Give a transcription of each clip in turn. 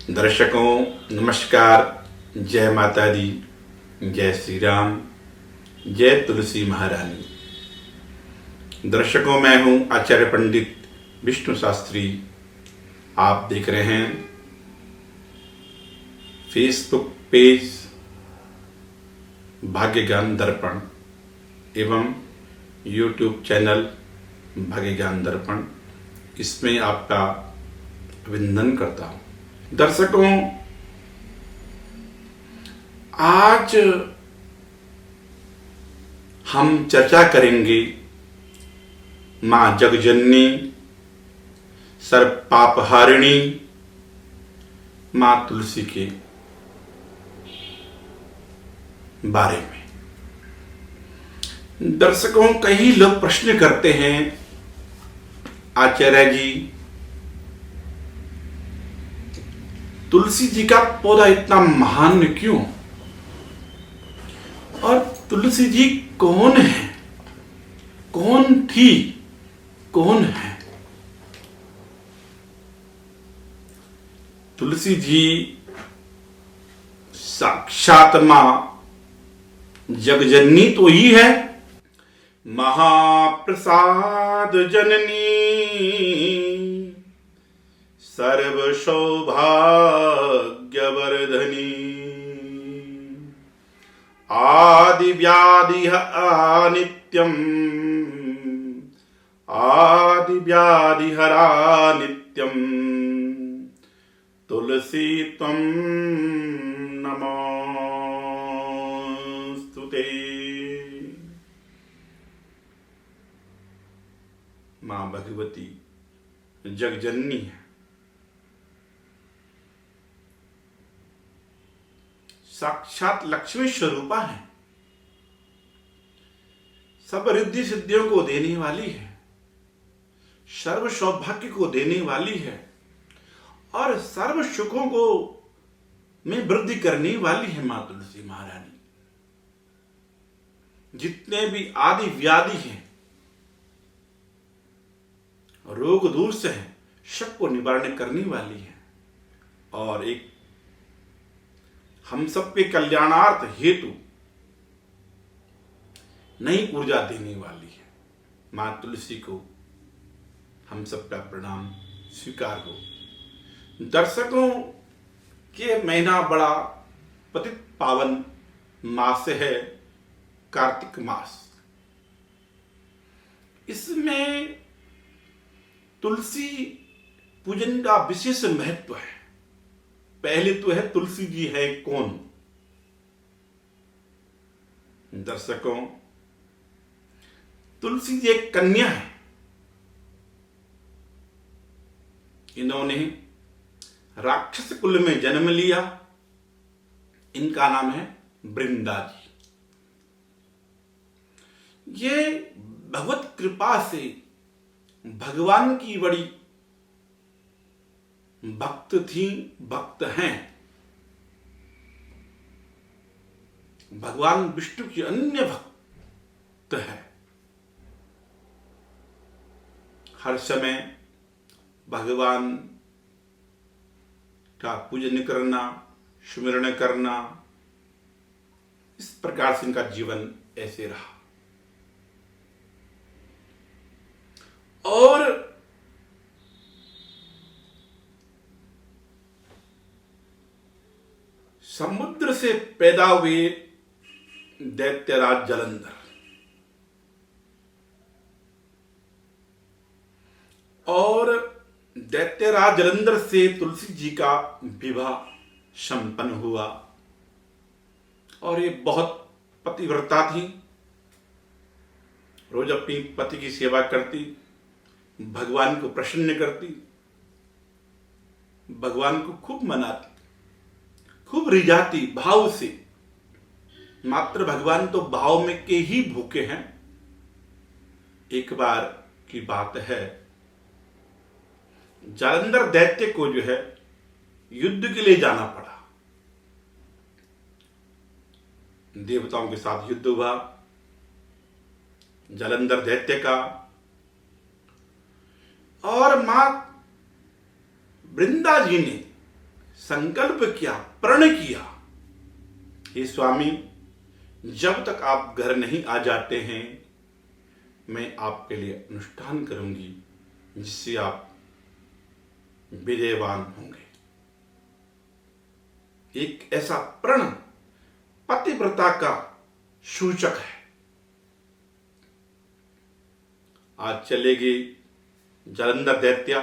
दर्शकों नमस्कार, जय माता दी, जय श्री राम, जय तुलसी महारानी। दर्शकों, मैं हूं आचार्य पंडित विष्णु शास्त्री। आप देख रहे हैं फेसबुक पेज भाग्य ज्ञान दर्पण एवं यूट्यूब चैनल भाग्य ज्ञान दर्पण। इसमें आपका अभिनंदन करता हूं। दर्शकों, आज हम चर्चा करेंगे मां जगजननी सर्व पापहारिणी मां तुलसी के बारे में। दर्शकों, कई लोग प्रश्न करते हैं, आचार्य जी तुलसी जी का पौधा इतना महान क्यों, और तुलसी जी कौन है, कौन थी, कौन है? तुलसी जी साक्षात मां जगजननी तो ही है, महाप्रसाद जननी सर्व सौभाग्यवर्धनी आदि व्याधि अनित्यम आदि व्याधि हरा नित्यम तुलसी त्वं नमोस्तुते। मां भगवती जगजननी है, साक्षात लक्ष्मी स्वरूपा है, सब रिद्धि सिद्धियों को देने वाली है, सर्व सौभाग्य को देने वाली है और सर्व सुखों को में वृद्धि करने वाली है मां तुलसी महारानी। जितने भी आदि व्याधि हैं, रोग दूर से हैं, सबको निवारण करने वाली है और एक हम सब के कल्याणार्थ हेतु नई ऊर्जा देने वाली है। मां तुलसी को हम सबका प्रणाम स्वीकार हो। दर्शकों, के महीना बड़ा पतित पावन मास है, कार्तिक मास। इसमें तुलसी पूजन का विशेष महत्व है। पहले तो है तुलसी जी है कौन। दर्शकों, तुलसी जी एक कन्या है। इन्होंने राक्षस कुल में जन्म लिया। इनका नाम है वृंदा जी। ये भगवत कृपा से भगवान की बड़ी भक्त थी, भक्त हैं। भगवान विष्णु की अन्य भक्त है। हर समय भगवान का पूजन करना, सुमिरन करना, इस प्रकार से इनका जीवन ऐसे रहा। और समुद्र से पैदा हुए दैत्यराज जलंधर और दैत्यराज जलंधर से तुलसी जी का विवाह संपन्न हुआ। और ये बहुत पतिव्रता थी, रोज अपनी पति की सेवा करती, भगवान को प्रसन्न करती, भगवान को खूब मनाती, खूब रिझाती भाव से। मात्र भगवान तो भाव में के ही भूखे हैं। एक बार की बात है, जालंधर दैत्य को जो है युद्ध के लिए जाना पड़ा। देवताओं के साथ युद्ध हुआ जालंधर दैत्य का, और मां वृंदा जी ने संकल्प किया, प्रण किया, हे स्वामी, जब तक आप घर नहीं आ जाते हैं मैं आपके लिए अनुष्ठान करूंगी जिससे आप विजयवान होंगे। एक ऐसा प्रण पतिव्रता का सूचक है। आज चले गए जालंधर दैत्य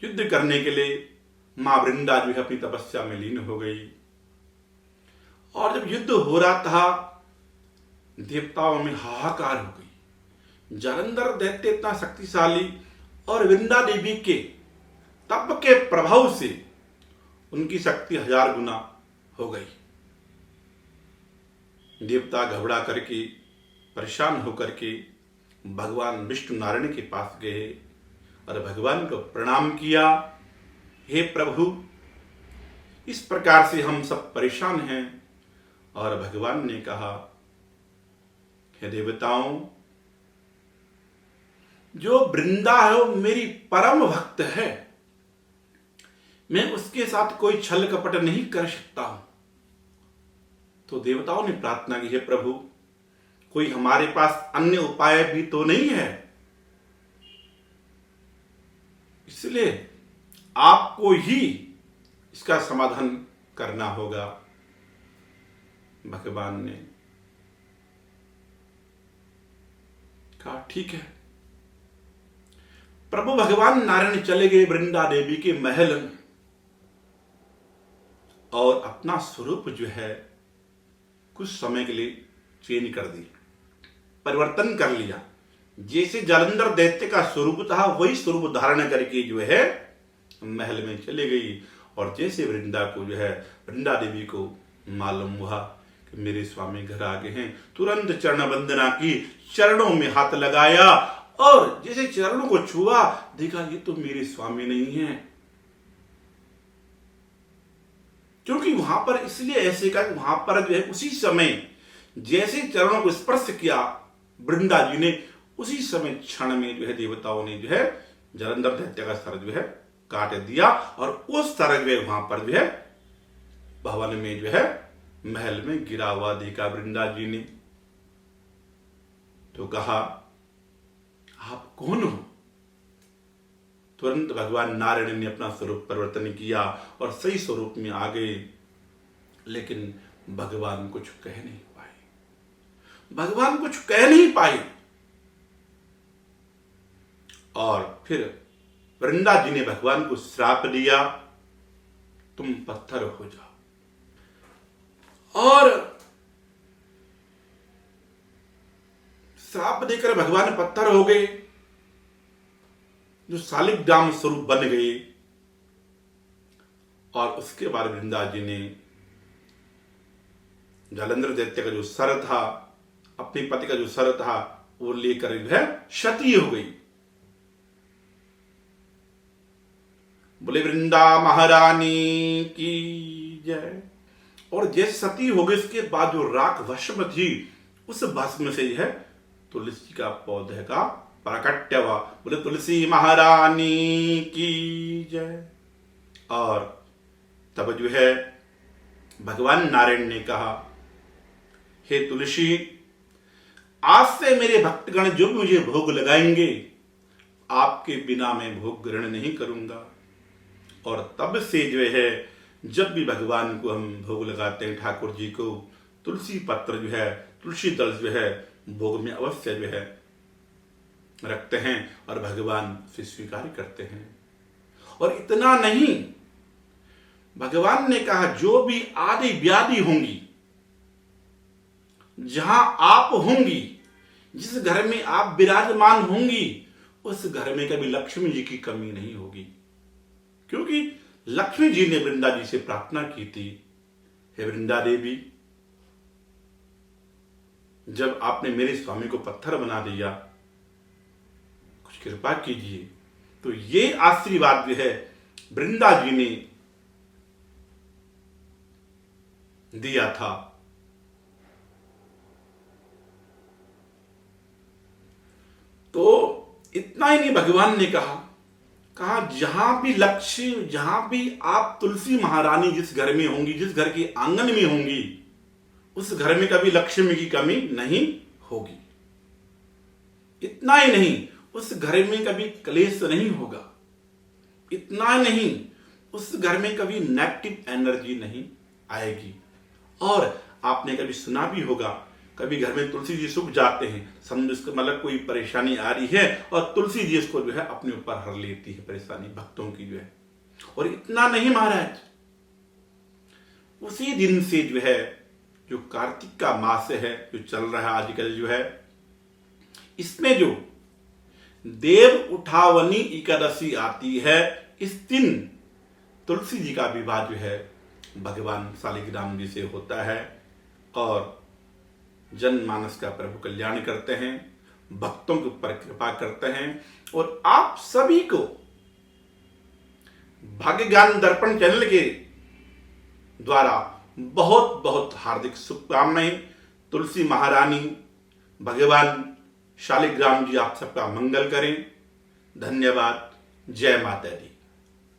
युद्ध करने के लिए। मां वृंदा जो है अपनी तपस्या में लीन हो गई, और जब युद्ध हो रहा था देवताओं में हाहाकार हो गई। जालंधर दैत्य इतना शक्तिशाली, और वृंदा देवी के तप के प्रभाव से उनकी शक्ति 1000 गुना हो गई। देवता घबरा करके, परेशान होकर के भगवान विष्णु नारायण के पास गए और भगवान को प्रणाम किया। हे प्रभु, इस प्रकार से हम सब परेशान हैं। और भगवान ने कहा, हे देवताओं, जो वृंदा है वो मेरी परम भक्त है, मैं उसके साथ कोई छल कपट नहीं कर सकता हूं। तो देवताओं ने प्रार्थना की, हे प्रभु, कोई हमारे पास अन्य उपाय भी तो नहीं है, इसलिए आपको ही इसका समाधान करना होगा। भगवान ने कहा, ठीक है। प्रभु भगवान नारायण चले गए वृंदा देवी के महल में, और अपना स्वरूप जो है कुछ समय के लिए चेंज कर दी, परिवर्तन कर लिया। जैसे जालंधर दैत्य का स्वरूप था वही स्वरूप धारण करके जो है महल में चले गई। और जैसे वृंदा को जो है, वृंदा देवी को मालूम हुआ कि मेरे स्वामी घर आ गए हैं, तुरंत चरण वंदना की, चरणों में हाथ लगाया, और जैसे चरणों को छुआ देखा ये तो मेरे स्वामी नहीं है। क्योंकि वहां पर इसलिए ऐसे का, वहां पर जो है उसी समय जैसे चरणों को स्पर्श किया वृंदा जी ने, उसी समय क्षण में जो है देवताओं ने जो है जालंधर दैत्य का सर जो है काट दिया, और उस सर जो है वहां पर जो है भवन में जो है महल में गिरा हुआ देखा वृंदा जी ने। तो कहा, आप कौन हो? तुरंत भगवान नारायण ने अपना स्वरूप परिवर्तन किया और सही स्वरूप में आ गए। लेकिन भगवान कुछ कह नहीं पाए, भगवान कुछ कह नहीं पाए। और फिर वृंदा जी ने भगवान को श्राप दिया, तुम पत्थर हो जाओ। और श्राप देकर भगवान पत्थर हो गए, जो शालिग्राम स्वरूप बन गए। और उसके बाद वृंदा जी ने जालंधर दैत्य का जो सर था, अपने पति का जो सर था, वो लेकर जो है क्षति हो गई। बोले वृंदा महारानी की जय। और जैसे सती हो गई उसके बाद जो राख भस्म थी, उस भस्म से जो है तुलसी का पौधे का प्राकट्य हुआ। बोले तुलसी महारानी की जय। और तब जो है भगवान नारायण ने कहा, हे तुलसी, आज से मेरे भक्तगण जो भी मुझे भोग लगाएंगे, आपके बिना मैं भोग ग्रहण नहीं करूंगा। और तब से जो है जब भी भगवान को हम भोग लगाते हैं, ठाकुर जी को, तुलसी पत्र जो है, तुलसी दल जो है भोग में अवश्य जो है रखते हैं, और भगवान से स्वीकार करते हैं। और इतना नहीं, भगवान ने कहा जो भी आदि व्याधि होंगी, जहां आप होंगी, जिस घर में आप विराजमान होंगी, उस घर में कभी लक्ष्मी जी की कमी नहीं होगी। क्योंकि लक्ष्मी जी ने वृंदा जी से प्रार्थना की थी, हे वृंदा देवी, जब आपने मेरे स्वामी को पत्थर बना दिया, कुछ कृपा कीजिए। तो ये आशीर्वाद जो है वृंदा जी ने दिया था। तो इतना ही नहीं, भगवान ने कहा कहा जहां भी लक्ष्मी, जहां भी आप तुलसी महारानी जिस घर में होंगी, जिस घर के आंगन में होंगी, उस घर में कभी लक्ष्मी की कमी नहीं होगी। इतना ही नहीं, उस घर में कभी क्लेश नहीं होगा। इतना नहीं, उस घर में कभी नेगेटिव एनर्जी नहीं आएगी। और आपने कभी सुना भी होगा, कभी घर में तुलसी जी सूख जाते हैं, समझो इसका मतलब कोई परेशानी आ रही है और तुलसी जी इसको जो है अपने ऊपर हर लेती है परेशानी भक्तों की जो है। और इतना नहीं महाराज, उसी दिन से जो है, जो कार्तिक का मास है जो चल रहा है आजकल जो है, इसमें जो देव उठावनी एकादशी आती है, इस दिन तुलसी जी का विवाह जो है भगवान शालिग्राम जी से होता है और जनमानस का प्रभु कल्याण करते हैं, भक्तों के ऊपर कृपा करते हैं। और आप सभी को भाग्य ज्ञान दर्पण चैनल के द्वारा बहुत बहुत हार्दिक शुभकामनाएं। तुलसी महारानी, भगवान शालिग्राम जी आप सबका मंगल करें। धन्यवाद। जय माता दी।